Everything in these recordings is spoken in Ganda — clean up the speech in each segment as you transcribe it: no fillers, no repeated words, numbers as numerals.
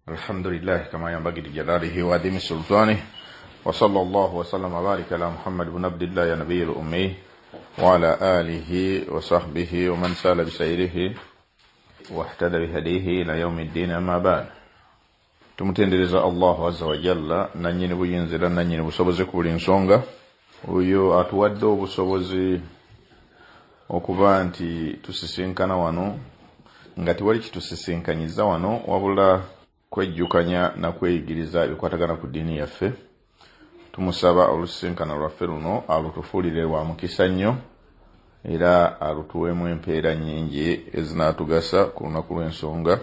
الحمد لله كما ينبغي لجلاله وعظيم سلطانه وصلى الله وسلم وبارك على محمد بن عبد الله نبي الأمي وعلى آله وصحبه ومن سال بسيره واهتدى بهديه إلى يوم الدين. أما بعد, tumutendereza Allah azza wa jalla nanyini buyinzira nanyini busobozi ku buli nsonga. Oyo atuwadde obusobozi okuba nti tusisinkana wano nga tiwali kitusisinkanyizza wano wabula kwejjukanya na kweyigiriza ebikwatagana ku ddiini yaffe. Tumusaba olusisinkana lwaffe luno alutufuulire lwa mukisa nnyo era alutuweemu empeera nnyingi ezinaatugasa ku lunaku lw'ensonga.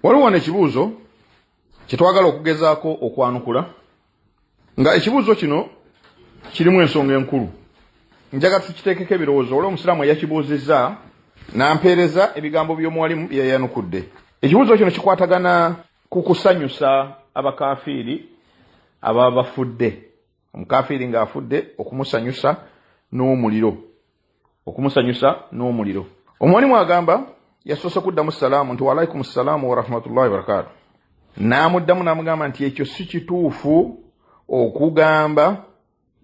Waliwo n'ekibuuzo kye twagala okugezaako okwanukula, nga ekibuuzo kino kirimu ensonga enkulu. Njagala tukiteekeko ebirowoozo. Olwo omusiraamu yakibuuzizza n'ampeereza ebigambo by'omuwalimu bye yayanukudde. Ekibuuzo kino kikwatagana ku kusanyusa abakafiiri ababa bafudde. Omukafiiri ng'afudde okumusanyusa n'omuliro. Omuwalimu agamba yasoose kuddamu salaamu nti wa alaikum salaamu wa rahmatullahi wa barakatuh. N'amuddamu n'amugamba nti ekyo si kituufu okugamba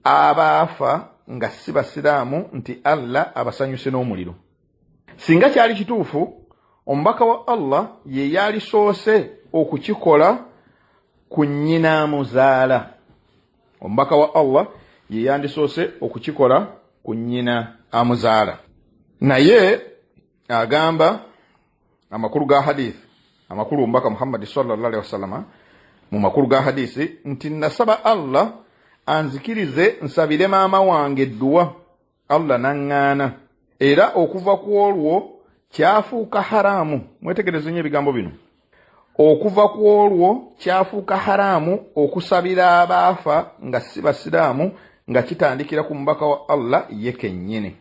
abaafa nga si basiraamu nti Allah abasanyuse n'omuliro. Singa kyali kituufu, omubaka wa Allah ye yalisoose okukikola ku nnyina amuzaala. Omubaka wa Allah ye yandisoose okukikola ku nnyina amuzaala. Naye agamba amakulu ga hadithi, amakulu omubaka Muhammad sallallahu alaihi wasallam mu makulu ga hadithi nti nasaba Allah anzikirize nsabire maama wange edduwa, Allah naŋŋaana, era okuva ku olwo kyafuuka haramu. Mwetegereze nnyo ebigambo bino. Okuva ku olwo kyafuuka haramu okusabira abaafa nga si basiraamu nga kitandikira ku mubaka wa Allah ye kennyini.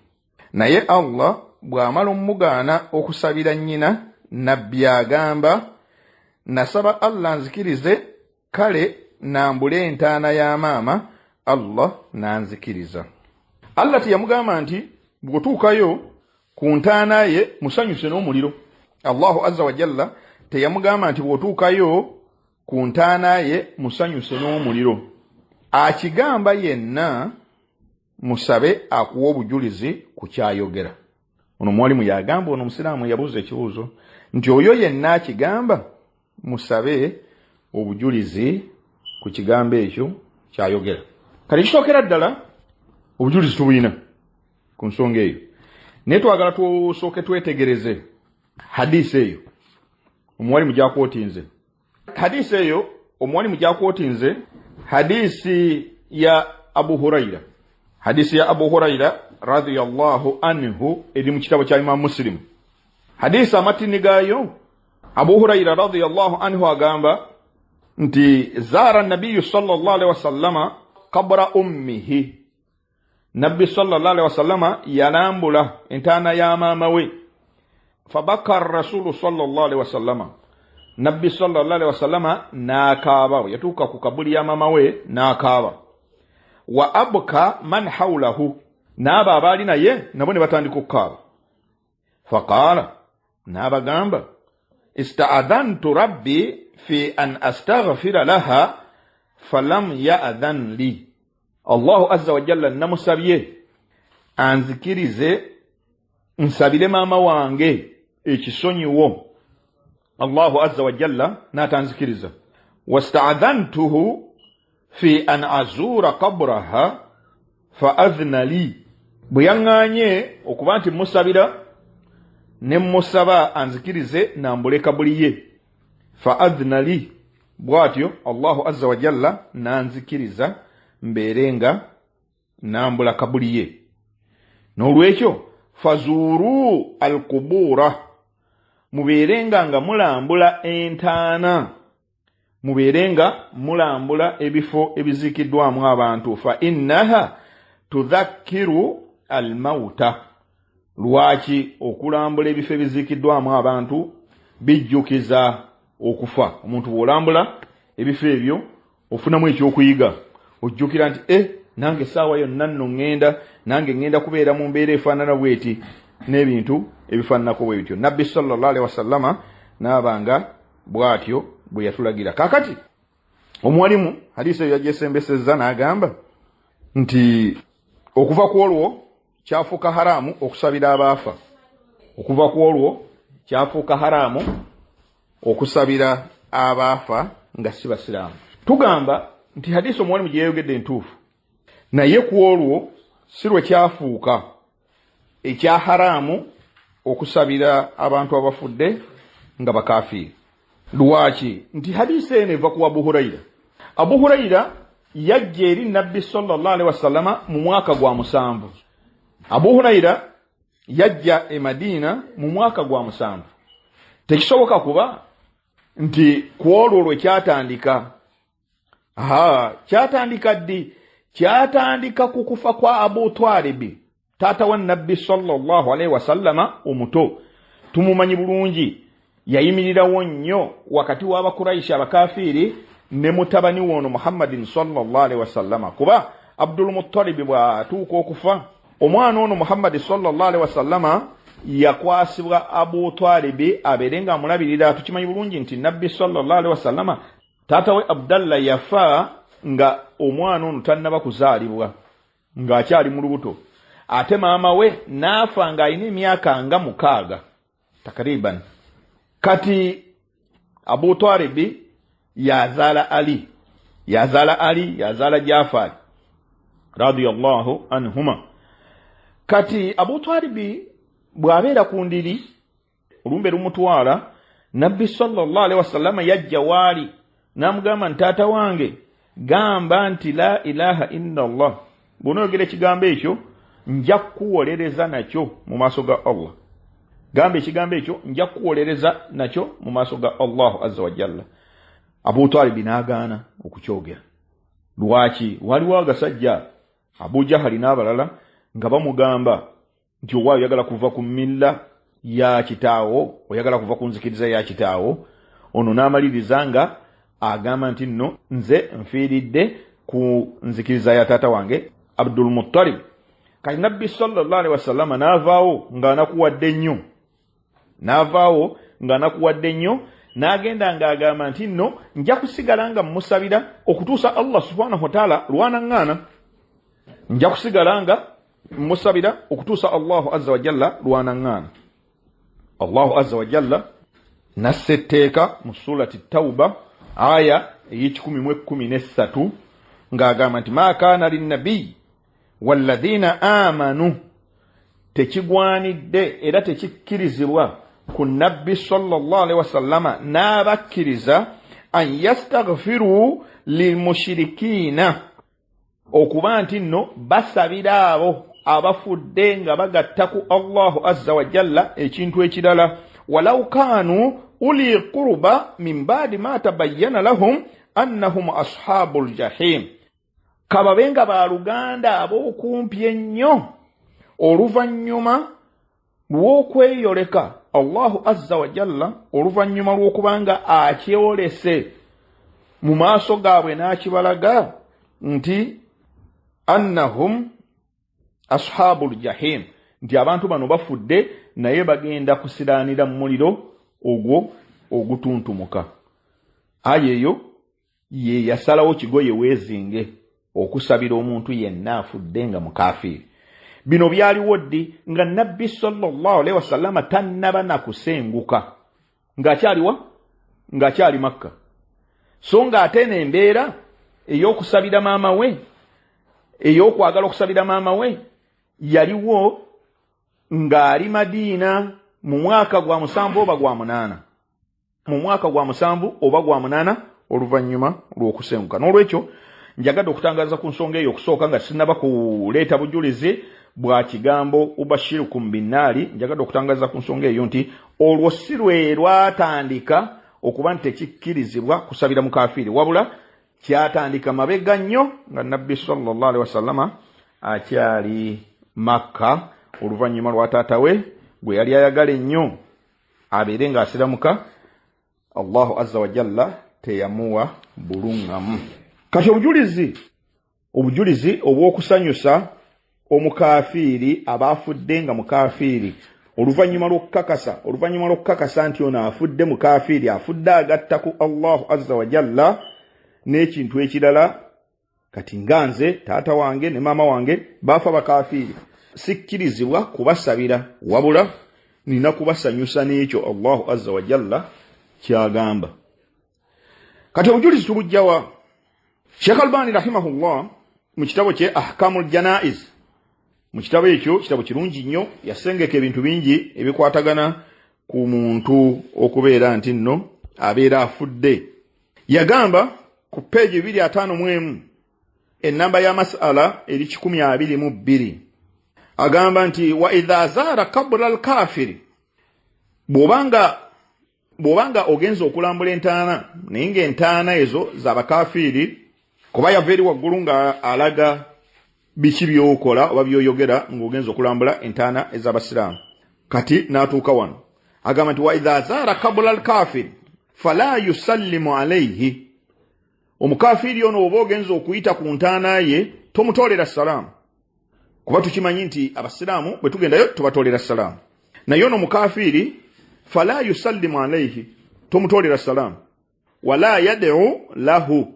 Naye Allah bw'amala omugaana okusabira nnyina, nabbi agamba nasaba Allah nzikirize, kale nambule entaana ya maama, Allah nanzikiriza. Allah teyamugamba nti bw'otuukayo ku ntaana ye musanyuse n'omuliro. Allahu azza wa jalla teyamugamba nti bw'otuukayo ku ntaana ye musanyuse n'omuliro. Akigamba yenna musabe akuwa obujulizi ku kyayogera. Ono mwalimu yagamba, ono musiraamu yabuuza ekibuuzo nti oyo yenna akigamba musabe obujulizi ku kigambo ekyo kyayogera. Kale kisookera ddala obujulizi tubuyina ku nsonga eyo. Naye twagala tusooke twetegereze hadisi eyo omuwalimu gy'akwotinze. Hadisi eyo omuwalimu gy'akwotinze hadisi ya Abu Huraira. Hadisi ya Abu Huraira radhiyallahu anhu eri mu kitabo kya Imam Muslim. Hadisi amatini gaayo, Abu Huraira radhiyallahu anhu agamba nti zara nabiyyu sallallahu alaihi wasallama qabra ummihi. Nabbi sallallahu alaihi wasallama yalambula entaana ya maama we. Fabaka rasulu sallallahu alaihi wasallama. Nabbi sallallahu alaihi wasallama n'akaaba. Yatuuka ku kabuli ya maama we n'akaaba. Wa abka man hawlahu. N'abo abaali naye nabo ne batandika okukaaba. Faqala, n'abagamba ista'adhantu rabbi fi an astaghfira laha falam ya'dhan li. Allahu azza wa jalla namusabye anzikirize nsabire maama wange ekisonyiwo. Allahu azza wa jalla n'atanzikiriza. Wasta'adhantuhu fi an azura qabraha fa adhna li. Bwe yaŋŋaanye okuba nti musabira ne musaba anzikirize nambule kabuli ye. Fa adhna li. Bwatyo Allahu azza wa jalla nanzikiriza mberenga nambula kabuli ye. N'olwekyo fazuru alqubura, muberenga nga mulambula entaana, muberenga mulambula ebifo ebizikiddwamu abantu. Fa innaha tudhakkiru almauta. Lwaki okulambula ebifo ebizikiddwamu abantu bijjukiza okufa. Omuntu bw'olambula ebifo ebyo ofunamu ekyokuyiga. Ojjukira nti nange saawa yonna nno ngenda kubeera mu mbeera efaanana bweti, n'ebintu ebifaananako bwe bityo. Nabbi sallallahu alaihi wasallama n'abanga bwatyo bwe yatulagira. Kakati omwalimu hadisi eyo yagyesembesezza n'agamba nti okuva ku olwo kyafuuka haramu okusabira abaafa. Okuva ku olwo kyafuuka haramu okusabira abaafa nga si basiraamu. Tugamba nti hadisi omwalimu gye yayogedde ntuufu, naye ku olwo si lwe kyafuuka ekya haramu okusabira abantu abafudde nga bakafiiri. Lwaki? Nti hadisi eno eva ku Abu Huraira. Abu Huraira yajja eri Nabbi sallallahu alaihi wasallama mu mwaka gwa 7. Abu Huraira yajja e Madina mu mwaka gwa 7. Tekisoboka kuba nti ku olwo lwe kyatandika. Kyatandika ddi? Kyatandika ku kufa kwa Abu Talib, taata wa Nabbi sallallahu alaihi wasallama omuto. Tumumanyi bulungi, yayimirirawo nnyo wakati w'Abakuraishi abakafiiri ne mutabani wono Muhammadin sallallahu alaihi wasallama. Kuba Abdul Muttalib bw'atuuka okufa, omwana ono Muhammad sallallahu alaihi wasallama yakwasibwa Abu Talib abeere nga amulabirira. Tukimanyi bulungi nti Nabbi sallallahu alaihi wasallama taata we Abdallah yafa nga omwana ono tannaba kuzaalibwa, ng'akyali mu lubuto. Ate maama we n'afa ng'alina emyaka nga 6 takriban. Kati Abu Talib yazaala Ali, yazaala Jafar radiyallahu anhuma. Kati Abu Talib bw'abeera ku ndiri olumbe lumutwala, Nabbi sallallahu alaihi wasallama yajja waali n'amugamba nti taata wange gamba nti la ilaha illa Allah. Bw'onoyogera ekigambo ekyo nja kuwolereza nakyo mu maaso ga Allah. Gamba ekigambo ekyo nja kuwolereza nakyo mu maaso ga Allah azza wa jalla. Abu Talib n'agaana okukyogera. Lwaki? Waliwo agasajja Abu Jahali n'abalala nga bamugamba nti owaayo oyagala kuva ku milla ya kitaawo, oyagala kuva ku nzikiriza ya kitaawo. Ono n'amaliriza nga agamba nti nno nze nfiiridde ku nzikiriza ya taata wange Abdul Muttalib. Kati Nabbi sallallahu alaihi wasallama n'avaawo ng'anakuwadde nnyo, n'agenda ng'agamba nti nno nja kusigala nga mmusabira okutuusa Allah subhanahu wa ta'ala lw'anaŋŋaana. Nja kusigala nga mmusabira okutuusa Allahu azza wa jalla lw'anaŋŋaana. Allahu azza wa jalla nasse etteeka mu surati Tawba aya ey'A13 ng'agamba nti ma kaana linnabi walladhina amanu, tekigwanidde era tekikkirizibwa ku Nabbi sallallahu alaihi wasallama n'abakkiriza an yastaghfiru lilmushirikiina, okuba nti nno basabira abo abafudde nga bagatta ku Allahu azza wa jalla ekintu ekirala. Walau kaanu uli qurba min ba'di ma tabayyana lahum annahum ashabul jahim, kababenga baluganda ab'okumpi ennyo oluvannyuma lw'okweyoleka Allahu azza wa jalla, oluvannyuma lw'okubanga akyolese mu maaso gaabwe n'akibalaga nti annahum ashabul jahim, nti abantu bano bafudde naye bagenda kusiraanira mu muliro ogwo ogutuntumuka. Aya eyo ye yasalawo kigoye weezinge okusabira omuntu yenna afudde nga mukafiiri. Bino byaliwo ddi nga Nabbi sallallahu alaihi wasallama tannaba na kusenguka, ng'akyali Makka. So ng'ate n'embeera ey'okusabira maama we, ey'okwagala okusabira maama we yaliwo ng'ali Madiina mu mwaka gwa 7 oba gwa 8. Mu mwaka gwa 7 oba gwa 8 oluvannyuma lw'okusenguka. N'olwekyo njagadde okutangaza ku nsonga eyo okusooka nga sinaba kuleeta bujulizi bwa kigambo ubashirukum binnaari. Njagadde okutangaza ku nsonga eyo nti olwo si lwe lwatandika okuba nti tekikkirizibwa kusabira mukafiiri, wabula kyatandika mabega nnyo nga Nabbi sallallahu alaihi wasallama akyali Makka, oluvannyuma lwa taata we bwe yali ayagala ennyo abeere ng'asiramuka, Allahu azza wa jalla teyamuwa buluŋŋamu. Kati obujulizi obw'okusanyusa omukafiiri, abafudde nga mukafiiri, oluvanyuma lw'okukakasa nti ono afudde mukafiiri, afudde agatta ku Allahu azza wa jalla n'ekintu ekirala. Kati nganze taata wange ne maama wange baafa bakafiiri, sikkirizibwa kubasabira, wabula nina kubasanyusa n'ekyo Allahu azza wa jalla kyagamba. Kati obujulizi tubujjawa. Sheikh Albani rahimahullah mu kitabo kye Ahkamul Janaiz, mu kitabo ekyo, kitabo kirungi nnyo, yasengeka ebintu bingi ebikwatagana ku muntu okubeera nti nno abeera afudde. Yagamba ku peegi 251 enamba ya masala eri 122, agamba nti wa idha zara qabla al-kafiri, bwobanga ogenza okulambula entaana naye ng'entaana ezo z'abakafiiri, kuba yava eri waggulu nga alaga biki by'okola oba by'oyogera ng'ogenza okulambula entaana ez'abasiraamu. Kati n'atuuka wano agamba nti wa idha zara qabla al-kafiri fala yusallimu alayhi, omukafiiri ono oba ogenza okuyita ku ntaana ye tomutoolera salaamu, kuba tukimanyi nti abasiraamu bwe tugendayo tubatoolera salaamu. Naye ono mukafiiri fala yusallimu alayhi, tomutoolera salaamu, wala yad'u lahu,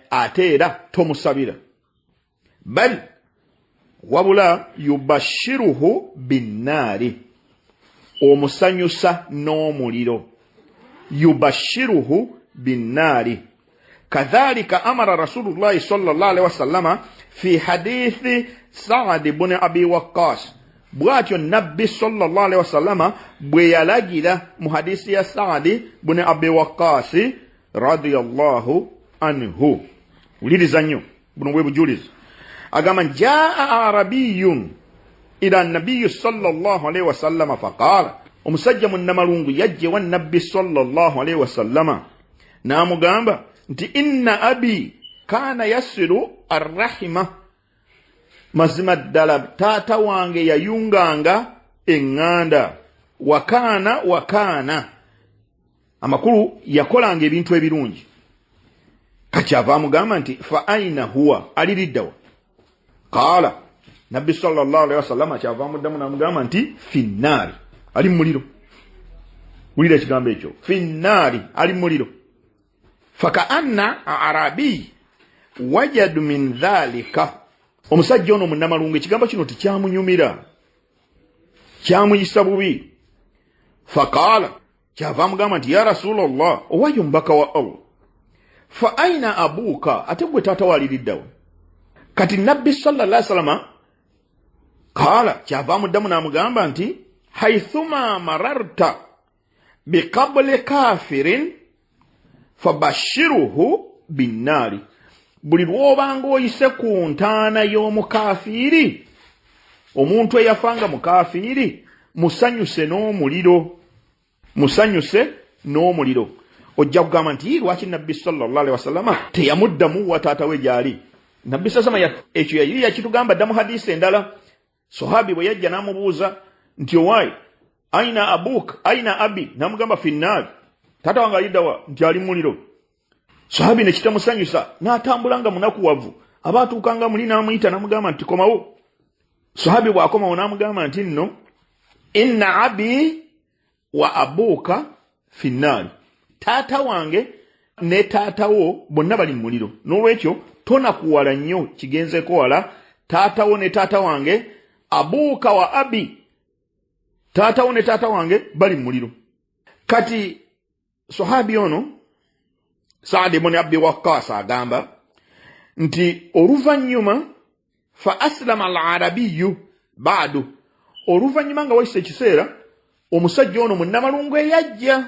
ate era tomusabira, bal wabula yubashiruhu binnaari, omusanyusa n'omuliro, yubashiruhu binnaari. Kadhalika amara Rasulullah sallallahu alaihi wasallama fi hadithi Sa'd ibn Abi Waqqas, bwatyo nabbi sallallahu alaihi wasallama bwe yalagira mu hadisi ya Sa'd ibn Abi Waqqas radiyallahu anhu. Uliriza nnyo buno bwe bujulizi. Agamba jaa arabiyyun ila nabiyyi sallallahu alaihi wasallama faqala, omusajja munnamalungu yajje wa nabbi sallallahu alaihi wasallama n'amugamba nti inna abi kana yasiru arrahima, mazima ddala taata wange yayunganga eŋŋanda, wakana amakulu yakolanga ebintu ebirungi. Kakyava amugamba nti fa aina huwa, aliriddawa? Qala, nabbi sallallahu alaihi wasallam kyava amuddamu n'amugamba nti finnaari, ali mu muliro. Wulira ekigambo ekyo, finnaari, ali mu muliro. Fakaanna arabi wajadu min dhalika, omusajja ono munnamalungu ekigambo kino tikyamunyumira, kyamuyisa bubi. Faqala, kyava amugamba nti ya Rasulullah, owaye omubaka wa Allah, fa aina abuka, ate gwe taata waliriddawo? Kati nabbi sallallahu alaihi wasallam qala, kyava amuddamu n'amugamba nti haythuma mararta biqabli kafirin fabashiruhu binnaari, buli lwobanga oyise ku ntaana y'omukafiiri, omuntu eyafanga mukafiiri, musanyuse n'omuliro. Ojja kugamba nti lwaki nabbi sallallahu alaihi wasallam teyamuddamu wa taata we gyali? Nabbi sallallahu alaihi wasallam ekyo yali yakitugamba dda mu hadisi endala. Sahabi bwe yajja n'amubuuza nti owaayi aina abuk aina abi, n'amugamba finnaari, taata wange aliddawa? Nti ali muliro. Sahabi ne kitamusanyusa, n'atambulanga munakuwavu, abaatuukanga muli n'amuyita n'amugamba nti komawo. Sahabi bw'akomawo n'amugamba nti nno inna abi wa abuka finnaari, taata wange ne taata wo bonna bali mu muliro. N'olwekyo tonakuwala nnyo kigenzeeko wala, taata wo ne taata wange, abuka wa abi, taata wo ne taata wange bali mu muliro. Kati sahabi ono Sa'd ibn Abi Waqqas agamba nti oluvannyuma fa aslama al-arabiyyu ba'du, oluvannyuma nga wayise ekiseera omusajja ono munnamalungu eyajja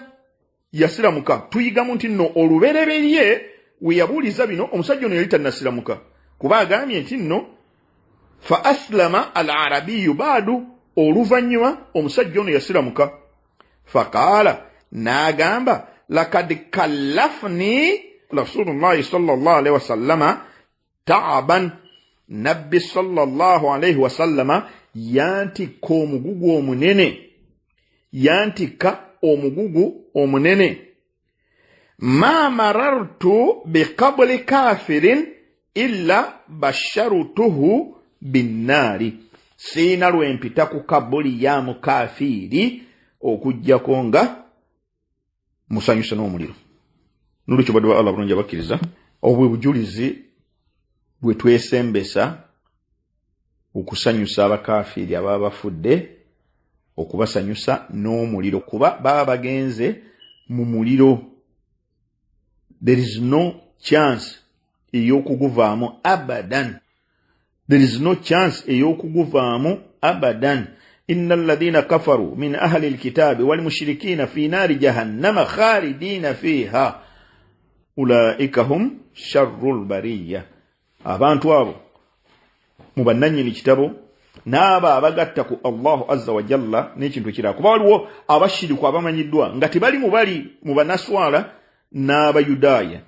yasiramuka. Tuyigamu nti nno olubereberye we yabuuliza bino omusajja ono yali tannasiramuka, kuba agambye nti nno fa aslama al-arabiyyu ba'du, oluvannyuma omusajja ono yasiramuka. Faqala, n'agamba lakad kallafni Rasulullah sallallahu alaihi wasallama ta'aban, nabbi sallallahu alaihi wasallama yantika omugugu omunene, ma marartu biqabli kafirin illa basharutuhu binnaari, siina lwempita ku kabuli ya mukafiri okujjako nga musanyusa n'omuliro. Nolwekyo baddu ba Allah bulungi abakkiriza, obwe bujulizi bwe twesembesa okusanyusa abakafiri ababa bafudde, okubasanyusa n'omuliro kuba baba bagenze mu muliro. There is no chance ey'okuguvaamu abadan. There is no chance ey'okuguvaamu abadan. Inna alladhina kafaru min ahli alkitabi wal mushrikina fi nari jahannama khalidina fiha ulaika hum sharrul bariyya. Abantu abo mu bannannyini kitabo n'aba abagatta ku Allahu azza wa jalla n'ekintu ekirala. Kuba waliwo abashiriku abamanyiddwa nga tebali mu banaswala n'abayudaaya.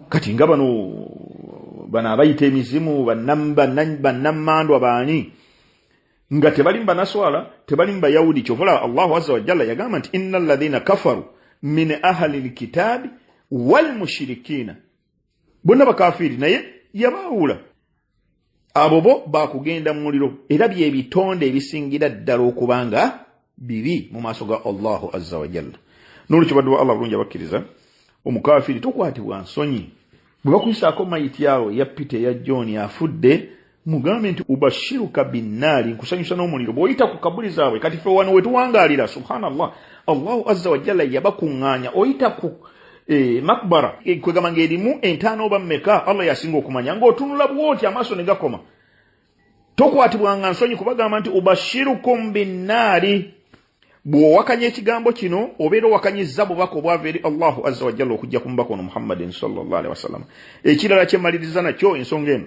Kati nga bano abayita emizimu bannammandwa baani nga tebali mu banaswala, tebali mu bayahudi. Kyovula Allahu azza wa jalla yagamba nti inna alladhina kafaru min ahli alkitabi wal mushrikina, bonna bakafiri naye yabaawula. Abo bo bakugenda mu muliro, era bye bitonde ebisingira ddala okubanga bibi mu maaso ga Allahu azza wa jalla. Nolwekyo baddu ba Allah bulungi abakkiriza, omukafiri tokwatibwa nsonyi. Bwe bakuyisaako mayiti yawe ya Peter ya John afudde, mugambe nti ubashiruka binnaari, nkusanyusa n'omuliro. Bw'oyita ku kabuli zaabwe, kati ffe wano wetuwangaalira, subhanallah, Allahu azza wa jalla yabakuŋŋaanya. Oyita ku makbara kwegamba ng'erimu entaano oba mmeka, Allah yasinga okumanya, ng'otunula bw'oti amaaso ne gakoma. Tokwatibwanga nsonyi kubagamba nti ubashirukum binnaari. Bw'owakanya ekigambo kino obeera owakanyizza bubaka obwava eri Allahu azza wa jalla okujja ku mubaka ono Muhammadin sallallahu alaihi wasallam. Ekirala kyemaliriza nakyo ensonga eno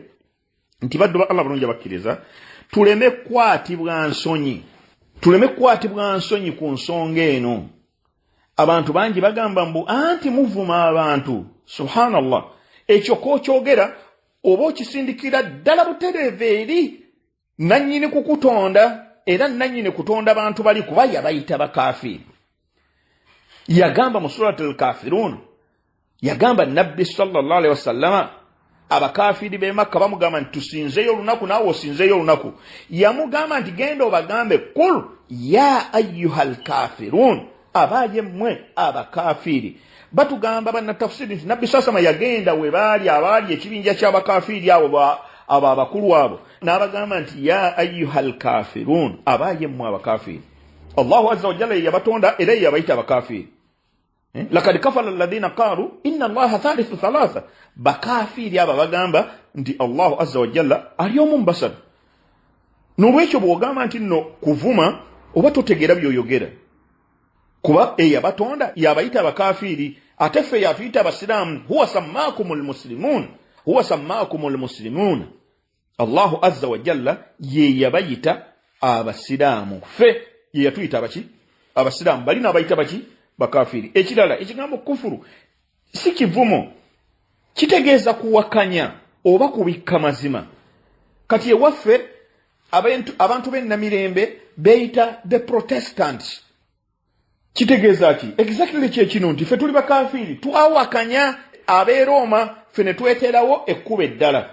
nti baddu ba Allah bulungi abakkiriza, tuleme kwatibwa nsonyi. Tuleme kwatibwa nsonyi ku nsonga eno. Abantu bangi bagamba mbu anti muvuma abantu. Subhanallah. Ekyo k'okyogera oba okisindikira ddala butereevu eri nannyini kukutonda, era nannyini kutonda bantu bali kuba yabayita bakafiri. Yagamba mu surat al-Kafirun, yagamba Nabbi sallallahu alaihi wasallama abakafiri be Makka bamugamba nti tusinzeyo olunaku naawe osinzeyo olunaku. Yamugamba nti genda obagambe kul ya ayyuhal kafirun, abaye mmwe abakafiri. Batugamba bannatafsiri nti Nabbi sasama yagenda we baali abaali ekibinja ky'abakafiri abo abakulu abo, n'abagamba nti ya ayyuhal kafirun, abaye mmwe abakafiri. Allahu azza wa jalla yabatonda era yabayita abakafiri. Lakad kafara alladhina qalu inna Allaha thalithu thalatha. Bakafiri aba bagamba nti Allahu azza wa jalla ali omu mbasatu. Nolwekyo bw'ogamba nti nno kuvuma oba totegeera by'oyogera. Kuba yabatonda yabayita abakafiri, ate ffe yatuyita abasiraamu. Huwa sammakumul muslimun, huwa sammakumul muslimun. Allahu azza wa jalla ye yabayita abasiraamu. Ffe ye yatuyita abaki? Abasiraamu. Balina abayita baki? Bakafiri. Ekirala, ekigambo kufuru si kivumo, kitegeeza kuwakanya oba kubikka mazima. Kati ewaffe abantu b'ennamirembe beeyita the Protestants. Kitegeeza ki? Exactly kyekino nti ffe tuli bakafiri, twawakanya ab'e Roma, ffe ne tweterawo ekkuba eddala.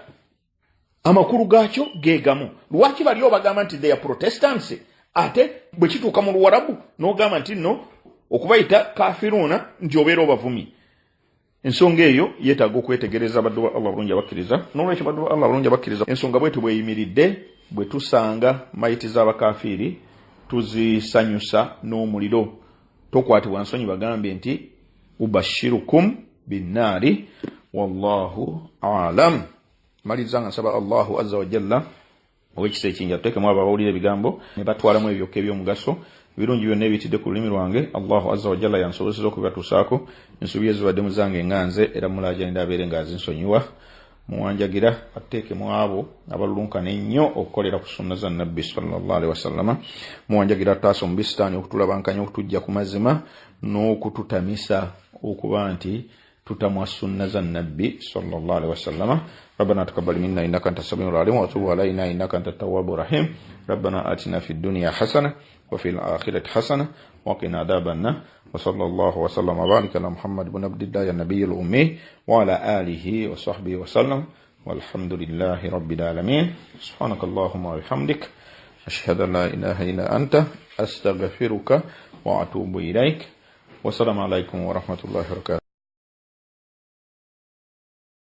Amakulu gaakyo geegamu. Lwaki bali obagamba nti they are Protestants, ate bwe kituuka mu Luwarabu n'ogamba nti nno okubayita kafiruna nti obeera obavumi. Ensonga eyo yeetaaga okwetegereza baddu ba Allah bulungi abakkiriza. N'olwekyo baddu ba Allah bulungi abakkiriza, ensonga bwetu bweyimiridde, bwe tusanga mayiti z'abakafiri tuzisanyusa n'omuliro. Tokwatibwa nsonyi bagambe nti ubashirukum binnaari wallahu aalam. Maliriza nga nsaba Allahu azza wa jalla ow'ekisa ekingi atuteekemu abo abawulira ebigambo ne batwalamu ebyokka eby'omugaso. Ebirungi byonna ebiyitidde ku lulimi lwange Allahu azza wa jalla yansobozesa okubibatuusaako. Ensobi ezibaddemu zange nga nze era mulaajanira abeere nga azinsonyiwa. Muwanjagira atteekemu abo abalulunkana ennyo okukolera ku sunna za Nabbi sallallahu alaihi wasallama. Muwanjagira ataasa omubi sitaani okutulabankanya okutujja ku mazima n'okututamisa okuba nti tutamwa sunna za Nabbi sallallahu alaihi wasallama. ربنا تقبل منا إنك أنت السميع العليم وتب علينا إنك أنت التواب الرحيم. ربنا آتنا في الدنيا حسنة وفي الآخرة حسنة وقنا عذاب النار. وصلى الله وسلم وبارك على محمد بن عبد الله النبي الأمي وعلى آله وصحبه وسلم. والحمد لله رب العالمين. سبحانك اللهم وبحمدك أشهد أن لا إله إلا أنت أستغفرك وأتوب إليك. والسلام عليكم ورحمة الله وبركاته.